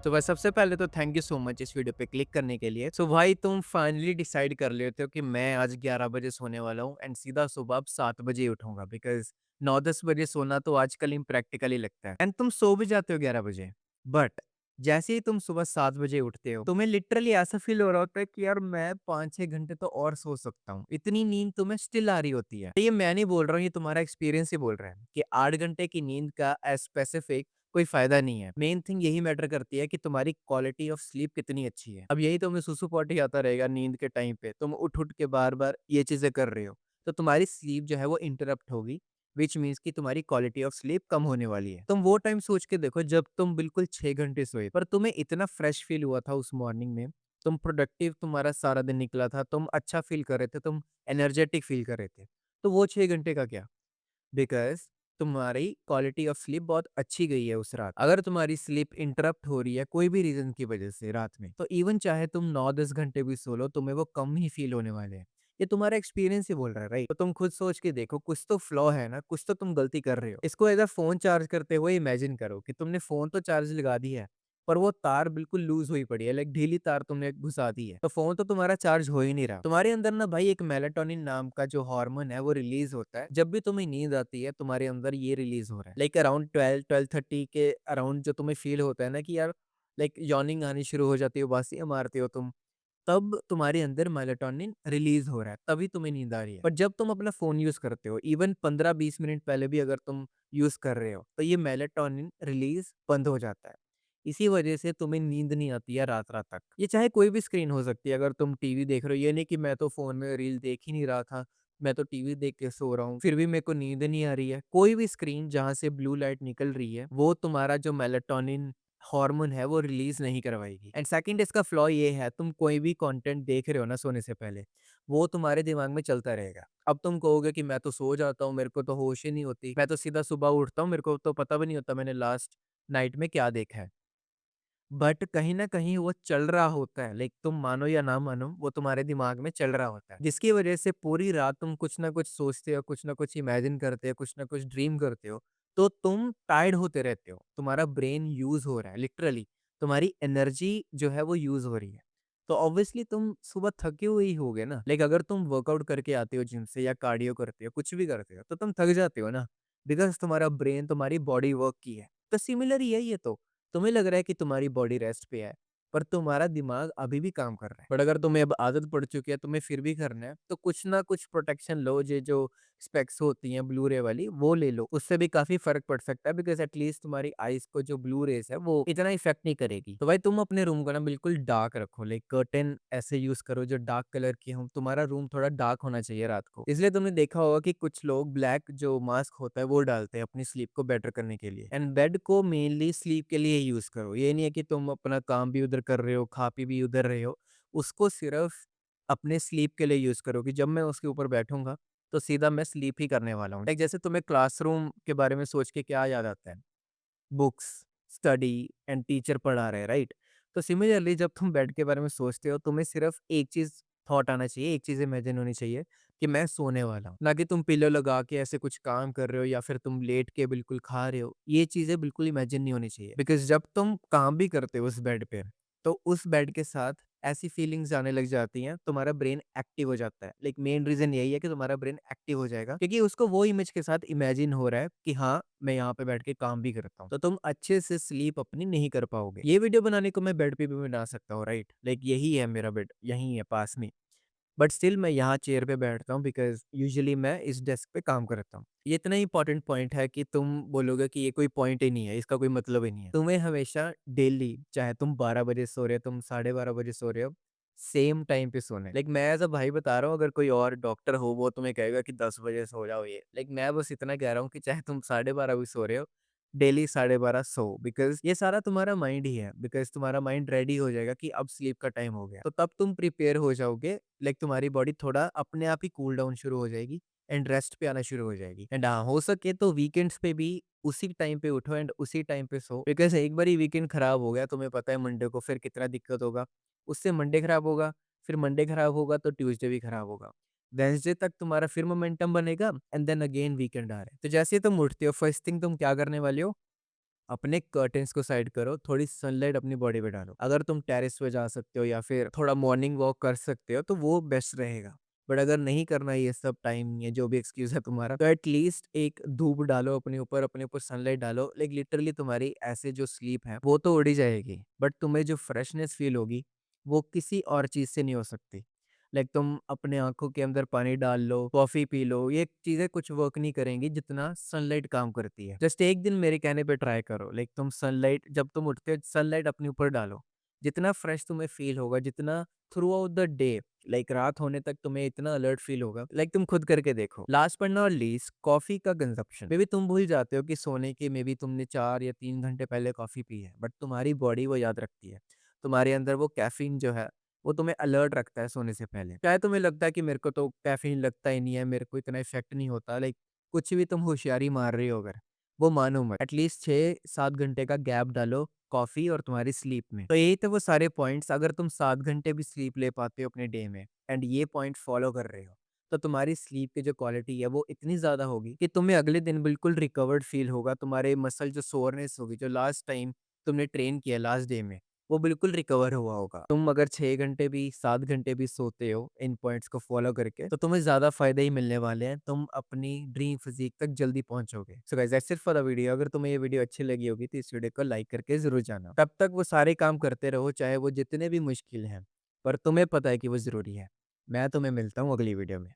तो भाई सबसे पहले तो थैंक यू सो मच इस वीडियो पे क्लिक करने के लिए। सो भाई तुम फाइनली डिसाइड कर लेते हो कि मैं आज 11 बजे सोने वाला हूँ एंड सीधा सुबह अब 7 बजे ही उठूँगा बिकॉज़ 9-10 बजे सोना तो आजकल इम्प्रैक्टिकल ही लगता है एंड तुम सो भी जाते हो 11 बजे। बट जैसे ही तुम सुबह 7 बजे उठते हो, तुम्हें लिटरली ऐसा फ़ील हो रहा होता है कि यार मैं 5-6 घंटे तो और सो सकता हूँ। इतनी नींद तुम्हें स्टिल आ रही होती है। ये मैं नहीं बोल रहा हूँ, ये तुम्हारा एक्सपीरियंस ही बोल रहा है कि 8 घंटे की नींद का स्पेसिफिक कोई फ़ायदा नहीं है। मेन थिंग यही मैटर करती है कि तुम्हारी क्वालिटी ऑफ स्लीप कितनी अच्छी है। अब यही तुम्हें सुसु-पॉटी आता रहेगा नींद के टाइम पे, तुम उठ-उठ के बार-बार ये चीज़ें कर रहे हो, तो तुम्हारी स्लीप जो है वो इंटरप्ट होगी, व्हिच मीन्स कि तुम्हारी क्वालिटी ऑफ स्लीप कम होने वाली है। तुम वो टाइम सोच के देखो जब तुम बिल्कुल 6 घंटे सोए, पर तुम्हें इतना फ्रेश फ़ील हुआ था उस मॉर्निंग में, तुम प्रोडक्टिव तुम्हारा सारा दिन निकला था, तुम अच्छा फ़ील कर रहे थे, तुम एनर्जेटिक फ़ील कर रहे थे। तो वो 6 घंटे का क्या? बिकॉज़ तुम्हारी क्वालिटी ऑफ स्लीप बहुत अच्छी गई है उस रात। अगर तुम्हारी स्लीप इंटरप्ट हो रही है कोई भी रीज़न की वज़ह से रात में, तो इवन चाहे तुम 9-10 घंटे भी सो लो, तुम्हें वो कम ही फ़ील होने वाले हैं। ये तुम्हारा एक्सपीरियंस ही बोल रहा है, राइट? तो तुम खुद सोच के देखो, कुछ तो फ्लॉ है ना, कुछ तो तुम गलती कर रहे हो। इसको एज़ अ फ़ोन चार्ज करते हुए इमेजिन करो कि तुमने फ़ोन तो चार्ज लगा दी है, पर वो तार बिल्कुल लूज़ हुई पड़ी है, लाइक ढीली तार तुमने घुसा दी है। तो फ़ोन तो तुम्हारा चार्ज हो ही नहीं रहा। तुम्हारे अंदर ना भाई एक मेलाटोनिन नाम का जो हार्मोन है वो रिलीज़ होता है। जब भी तुम्हें नींद आती है, तुम्हारे अंदर ये रिलीज़ हो रहा है। लाइक अराउंड 12-12:30 के अराउंड जो तुम्हें फ़ील होता है ना कि यार लाइक यॉर्निंग आनी शुरू हो जाती है, उबासियाँ मारते हो तुम, तब तुम्हारे अंदर मेलाटोनिन रिलीज़ हो रहा है, तभी तुम्हें नींद आ रही है। पर जब तुम अपना फ़ोन यूज़ करते हो, इवन 15-20 मिनट पहले भी अगर तुम यूज़ कर रहे हो, तो ये मेलाटोनिन रिलीज़ बंद हो जाता है। इसी वजह से तुम्हें नींद नहीं आती है रात-रात तक। ये चाहे कोई भी स्क्रीन हो सकती है, अगर तुम टीवी देख रहे हो, ये नहीं कि मैं तो फ़ोन में रील देख ही नहीं रहा था, मैं तो टीवी देख के सो रहा हूँ, फिर भी मेरे को नींद नहीं आ रही है। कोई भी स्क्रीन जहाँ से ब्लू लाइट निकल रही है, वो तुम्हारा जो मेलाटोनिन हार्मोन है वो रिलीज़ नहीं करवाएगी। एंड सेकंड इसका फ्लॉ ये है, तुम कोई भी कंटेंट देख रहे हो ना सोने से पहले, वो तुम्हारे दिमाग में चलता रहेगा। अब तुम कहोगे कि मैं तो सो जाता हूँ, मेरे को तो होश ही नहीं होती, मैं तो सीधा सुबह उठता हूँ, मेरे को तो पता भी नहीं होता मैंने लास्ट नाइट में क्या देखा है। बट कहीं न कहीं वो चल रहा होता है, लाइक तुम मानो या ना मानो, वो तुम्हारे दिमाग में चल रहा होता है। जिसकी वजह से पूरी रात तुम कुछ न कुछ सोचते हो, कुछ न कुछ इमेजिन करते हो, कुछ न कुछ ड्रीम करते हो, तो तुम टायर्ड होते रहते हो। तुम्हारा ब्रेन यूज़ हो रहा है लिटरली, तुम्हारी एनर्जी जो है वो यूज़ हो रही है। तो ऑब्वियसली तुम सुबह थके हुए ही होगे ना, लाइक अगर तुम वर्कआउट करके आते हो जिम से या कार्डियो करते हो, कुछ भी करते हो, तो तुम थक जाते हो ना, बिकॉज़ तुम्हारा ब्रेन, तुम्हारी बॉडी वर्क की है। तो सिमिलर ही है ये तो। तुम्हें लग रहा है कि तुम्हारी बॉडी रेस्ट पे है, पर तुम्हारा दिमाग अभी भी काम कर रहा है। बट अगर तुम्हें अब आदत पड़ चुकी है, तुम्हें फिर भी करना है, तो कुछ ना कुछ प्रोटेक्शन लो, ये जो स्पेक्स होती हैं ब्लू रे वाली, वो ले लो। उससे भी काफ़ी फ़र्क पड़ सकता है बिकॉज़ एटलीस्ट तुम्हारी आइज़ को जो ब्लू रेज़ है, वो इतना इफ़ेक्ट नहीं करेगी। तो भाई तुम अपने रूम को ना बिल्कुल डार्क रखो, लाइक कर्टेन ऐसे यूज़ करो जो डार्क कलर के हों। तुम्हारा रूम थोड़ा डार्क होना चाहिए रात को। इसलिए तुमने देखा होगा कि कुछ लोग ब्लैक जो मास्क होता है, वो डालते हैं अपनी स्लीप को बेटर करने के लिए। एंड बेड को मेनली स्लीप के लिए यूज़ करो। ये नहीं है कि तुम अपना काम भी उधर कर रहे हो, खा-पी भी उधर रहे हो। उसको सिर्फ़ अपने स्लीप के लिए यूज़ करो कि जब मैं उसके ऊपर बैठूँगा, तो सीधा मैं स्लीप ही करने वाला हूँ। लाइक जैसे तुम्हें क्लासरूम के बारे में सोच के क्या याद आता है? बुक्स, स्टडी एंड टीचर पढ़ा रहे हैं, राइट? तो सिमिलरली जब तुम बेड के बारे में सोचते हो, तुम्हें सिर्फ़ एक चीज़ थॉट आना चाहिए, एक चीज़ इमेजिन होनी चाहिए कि मैं सोने वाला हूँ। ना कि तुम पिलो लगा के ऐसे कुछ काम कर रहे हो या फिर तुम लेट के बिल्कुल खा रहे हो। ये चीज़ें बिल्कुल इमेजिन नहीं होनी चाहिए। बिकॉज़ जब तुम काम भी करते हो उस बेड पे, तो उस बेड के साथ ऐसी फीलिंग्स आने लग जाती हैं, तुम्हारा ब्रेन एक्टिव हो जाता है। लाइक मेन रीज़न यही है कि तुम्हारा ब्रेन एक्टिव हो जाएगा क्योंकि उसको वो इमेज के साथ इमेजिन हो रहा है कि हाँ, मैं यहाँ पे बैठ के काम भी करता हूँ। तो तुम अच्छे से स्लीप अपनी नहीं कर पाओगे। ये वीडियो बनाने को मैं बेड पे भी बना सकता हूँ, राइट? लाइक यही है मेरा बेड, यहीं है पास में। बट स्टिल मैं यहाँ चेयर पे बैठता हूँ बिकॉज़ यूजुअली मैं इस डेस्क पे काम करता हूँ। ये इतना ही इम्पोर्टेंट पॉइंट है कि तुम बोलोगे कि ये कोई पॉइंट ही नहीं है, इसका कोई मतलब ही नहीं है। तुम्हें हमेशा डेली चाहे तुम 12 बजे सो रहे हो, तुम साढ़े 12 बजे सो रहे हो, सेम टाइम पे सोना है। लाइक मैं एज़ अ भाई बता रहा हूँ, अगर कोई और डॉक्टर हो वो तुम्हें कहेगा कि 10 बजे सो जाओ ये। लाइक मैं बस इतना कह रहा हूँ कि चाहे तुम साढ़े 12 भी सो रहे हो, डेली साढ़े 12 सो, बिकॉज़ ये सारा तुम्हारा माइंड ही है। बिकॉज़ तुम्हारा माइंड रेडी हो जाएगा कि अब स्लीप का टाइम हो गया। तो तब तुम प्रिपेयर हो जाओगे, लाइक तुम्हारी बॉडी थोड़ा अपने आप ही कूल डाउन शुरू हो जाएगी एंड रेस्ट पे आना शुरू हो जाएगी। एंड हाँ, हो सके तो वीकेंड्स पे भी उसी टाइम पे उठो एंड उसी टाइम पे सो, बिकॉज़ एक बारी वीकेंड खराब हो गया, तुम्हें पता है मंडे को फिर कितना दिक्कत होगा। उससे मंडे खराब होगा, फिर मंडे खराब होगा तो ट्यूसडे भी खराब होगा। वेडनेसडे तक तुम्हारा फिर मोमेंटम बनेगा एंड देन अगेन वीकेंड आ रहा है। तो जैसे ही तुम उठते हो, फर्स्ट थिंग तुम क्या करने वाले हो? अपने कर्टेन्स को साइड करो, थोड़ी सनलाइट अपनी बॉडी पे डालो। अगर तुम टेरेस पे जा सकते हो या फिर थोड़ा मॉर्निंग वॉक कर सकते हो तो वो बेस्ट रहेगा। बट अगर नहीं करना ये सब टाइम या जो भी एक्सक्यूज़ है तुम्हारा, तो एटलीस्ट एक धूप डालो अपने ऊपर सनलाइट डालो। लाइक लिटरली तुम्हारी ऐसे जो स्लीप है वो तो उड़ ही जाएगी, बट तुम्हें जो फ्रेशनेस फ़ील होगी, वो किसी और चीज़ से नहीं हो सकती। लाइक तुम अपने आँखों के अंदर पानी डाल लो, कॉफ़ी पी लो, ये चीज़ें कुछ वर्क नहीं करेंगी जितना सनलाइट काम करती है। जस्ट एक दिन मेरे कहने पे ट्राई करो, लाइक तुम सनलाइट जब तुम उठते हो सनलाइट अपने ऊपर डालो। जितना फ्रेश तुम्हें फ़ील होगा, जितना through out the day, like रात होने तक तुम्हें इतना अलर्ट फ़ील होगा, लाइक तुम खुद करके देखो। Last but not least, coffee का कंज़प्शन। मे बी तुम भूल जाते हो कि सोने के मे बी तुमने 4 या 3 घंटे पहले कॉफ़ी पी है, बट तुम्हारी बॉडी वो याद रखती है। तुम्हारे अंदर वो कैफ़ीन जो है वो तुम्हें अलर्ट रखता है सोने से पहले। चाहे तुम्हें लगता है कि मेरे को तो कैफ़ीन लगता ही नहीं है, मेरे को इतना इफ़ेक्ट नहीं होता, लाइक कुछ भी तुम होशियारी मार रही हो अगर, वो मानो मत। एटलीस्ट 6-7 घंटे का गैप डालो कॉफ़ी और तुम्हारी स्लीप में। तो यही थे वो सारे पॉइंट्स। अगर तुम 7 घंटे भी स्लीप ले पाते हो अपने डे में एंड ये पॉइंट फ़ॉलो कर रहे हो, तो तुम्हारी स्लीप की जो क्वालिटी है वो इतनी ज़्यादा होगी कि तुम्हें अगले दिन बिल्कुल रिकवर्ड फ़ील होगा। तुम्हारे मसल जो सोरनेस होगी, जो लास्ट टाइम तुमने ट्रेन किया लास्ट डे में, वो बिल्कुल रिकवर हुआ होगा। तुम अगर 6 घंटे भी 7 घंटे भी सोते हो इन पॉइंट्स को फ़ॉलो करके, तो तुम्हें ज़्यादा फ़ायदे ही मिलने वाले हैं। तुम अपनी ड्रीम फिज़ीक तक जल्दी पहुँचोगे। So guys that's it for the video. अगर तुम्हें ये वीडियो अच्छी लगी होगी तो इस वीडियो को लाइक करके ज़रूर जाना। तब तक वो सारे काम करते रहो, चाहे वो जितने भी मुश्किल हैं, पर तुम्हें पता है कि वो ज़रूरी है। मैं तुम्हें मिलता हूँ अगली वीडियो में।